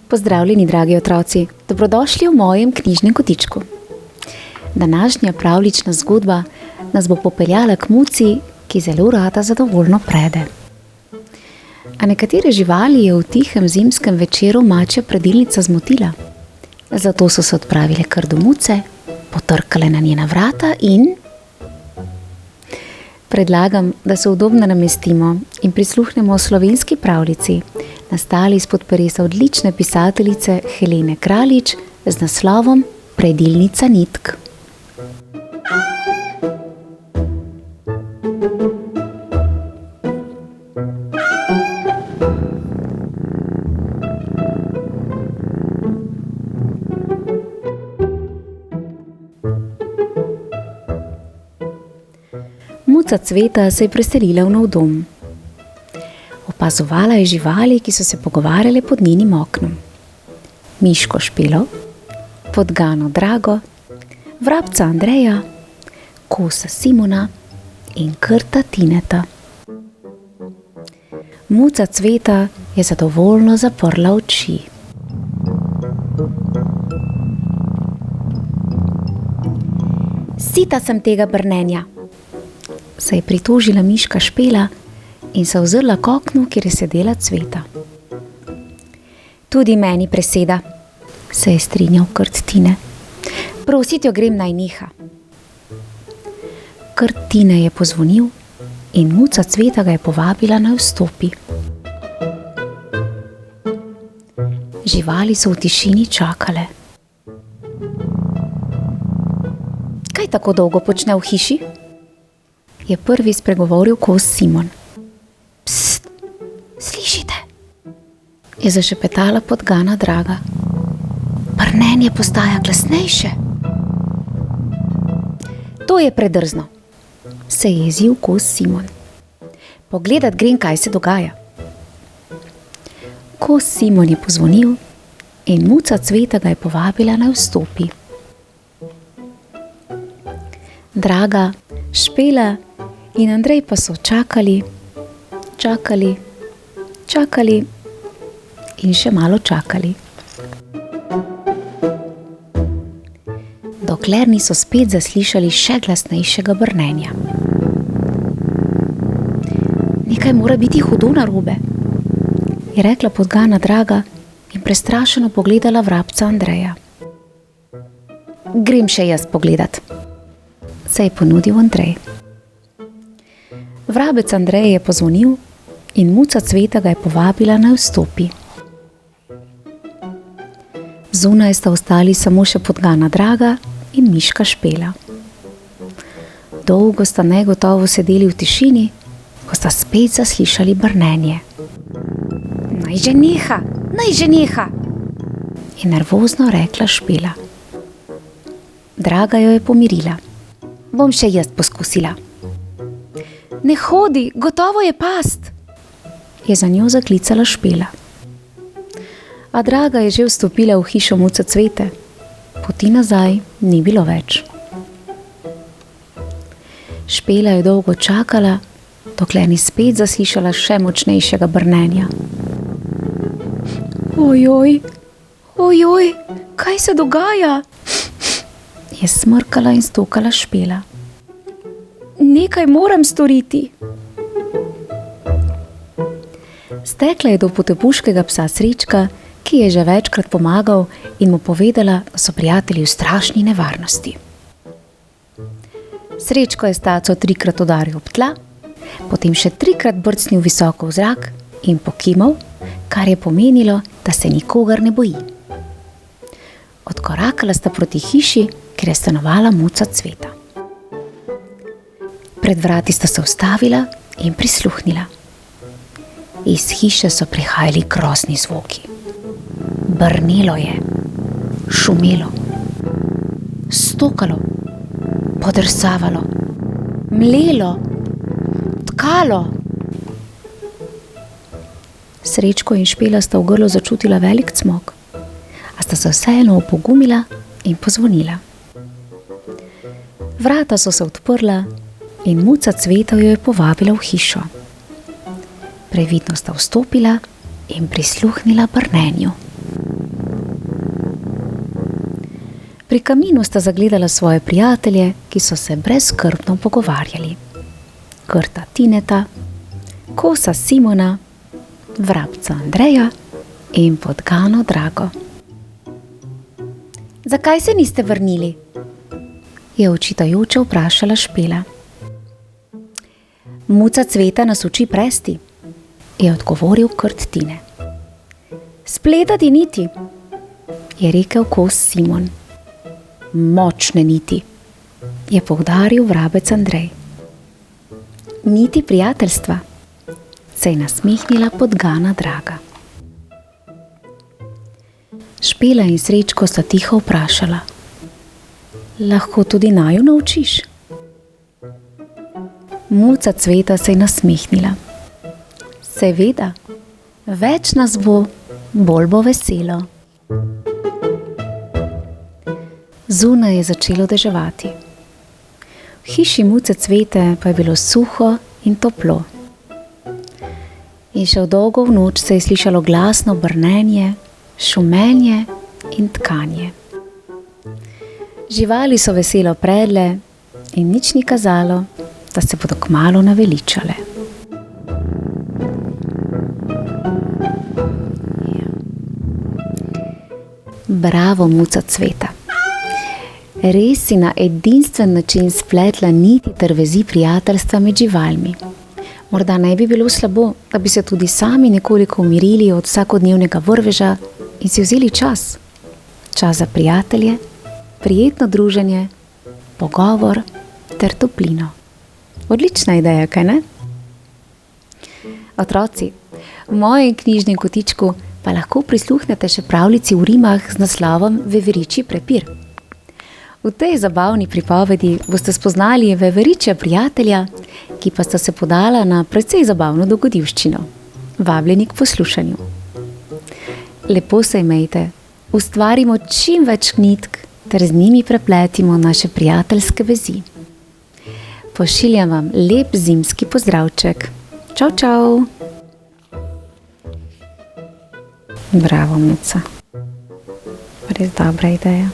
Pozdravljeni, dragi otroci, dobrodošli v mojem knjižnem kotičku. Današnja pravljična zgodba nas bo popeljala k muci, ki zelo rada zadovoljno prede. A nekatere živali je v tihem zimskem večeru mačja predilnica zmotila. Zato so se odpravile kar do muce, potrkale na njena vrata in... Predlagam, da se udobno namestimo in prisluhnemo slovenski pravljici, nastali izpod peresa odlične pisateljice Helene Kraljič z naslovom Predilnica nitk. Muca Cveta se je preselila v nov dom. Opazovala je živali, ki so se pogovarjale pod njenim oknom. Miško Špelo, podgano Drago, vrabca Andreja, kosa Simona in krta Tineta. Muca Cveta je zadovoljno zaprla oči. Sita sem tega brnenja, se je pritožila miška Špela in se ozrla k oknu, kjer je sedela Cveta. Tudi meni preseda, se je strinjal krt Tine. Prosit jo grem naj neha. Krt Tine je pozvonil in muca Cveta ga je povabila naj vstopi. Živali so v tišini čakale. Kaj tako dolgo počne v hiši? Je prvi spregovoril kos Simon. Pst, slišite? Je zašepetala podgana Draga. Brnenje postaja glasnejše. To je predrzno, se je jezil kos Simon. Pogledat grem, kaj se dogaja. Kos Simon je pozvonil in muca Cveta ga je povabila naj vstopi. Draga, Špela in Andrej pa so čakali in še malo čakali. Dokler niso spet zaslišali še glasnejšega brnenja. Nekaj mora biti hudo narobe, je rekla podgana Draga in prestrašeno pogledala vrabca Andreja. Grem še jaz pogledat, se je ponudil Andrej. Vrabec Andrej je pozvonil in muca Cveta ga je povabila naj vstopi. Zunaj sta ostali samo še podgana Draga in miška Špela. Dolgo sta negotovo sedeli v tišini, ko sta spet zaslišali brnenje. Naj že neha, je nervozno rekla Špela. Draga jo je pomirila. Bom še jaz poskusila. Ne hodi, gotovo je past, je za njo zaklicala Špela. A Draga je že vstopila v hišo muce Cvete. Poti nazaj ni bilo več. Špela je dolgo čakala, dokler ni spet zaslišala še močnejšega brnenja. Ojoj, kaj se dogaja? Je smrkala in stokala Špela. Nekaj moram storiti. Stekla je do potepuškega psa Srečka, ki je že večkrat pomagal in mu povedala, da so prijatelji v strašni nevarnosti. Srečko je staco 3-krat udaril ob tla, potem še 3-krat brcnil visoko v zrak in pokimal, kar je pomenilo, da se nikogar ne boji. Odkorakala sta proti hiši, kjer je stanovala muca Cveta. Pred vrati sta se ustavila in prisluhnila. Iz hiše so prihajali grozni zvoki. Brnelo je, šumelo, stokalo, podrsavalo, mlelo, tkalo. Srečko in Špela sta v grlu začutila velik cmok, a sta se vseeno opogumila in pozvonila. Vrata so se odprla in Muca Cveta jo je povabila v hišo. Previdno sta vstopila in prisluhnila brnenju. Pri kaminu sta zagledala svoje prijatelje, ki so se brezskrbno pogovarjali. Krta Tineta, kosa Simona, vrabca Andreja in podgano Drago. Zakaj se niste vrnili? Je očitajoče vprašala Špela. Muca Cveta nas uči presti, je odgovoril krt Tine. Spletati niti, je rekel kos Simon. Močne niti, je poudaril vrabec Andrej. Niti prijateljstva, se je nasmehnila podgana Draga. Špela in Srečko sta tiho vprašala. Lahko tudi naju naučiš? Muca Cveta se je nasmehnila. Seveda, več nas bo, bolj bo veselo. Zunaj je začelo deževati. V hiši Muce Cvete pa je bilo suho in toplo. In še v dolgo v noč se je slišalo glasno brnenje, šumenje in tkanje. Živali so veselo predle in nič ni kazalo, da se bodo kmalu naveličale. Bravo, Muca Cveta. Res si na edinstven način spletla niti ter vezi prijateljstva med živalmi. Morda ne bi bilo slabo, da bi se tudi sami nekoliko umirili od vsakodnevnega vrveža in si vzeli čas. Čas za prijatelje, prijetno druženje, pogovor ter toplino. Odlična ideja, kaj ne? Otroci, v mojem knjižnem kotičku pa lahko prisluhnete še pravljici v rimah z naslovom Veveričji prepir. V tej zabavni pripovedi boste spoznali veveričja prijatelja, ki pa sta se podala na precej zabavno dogodivščino. Vabljeni k poslušanju. Lepo se imejte, ustvarimo čim več nitk ter z njimi prepletimo naše prijateljske vezi. Pošiljam vam lep zimski pozdravček. Čau, čau! Bravo, Muca. Res dobra ideja.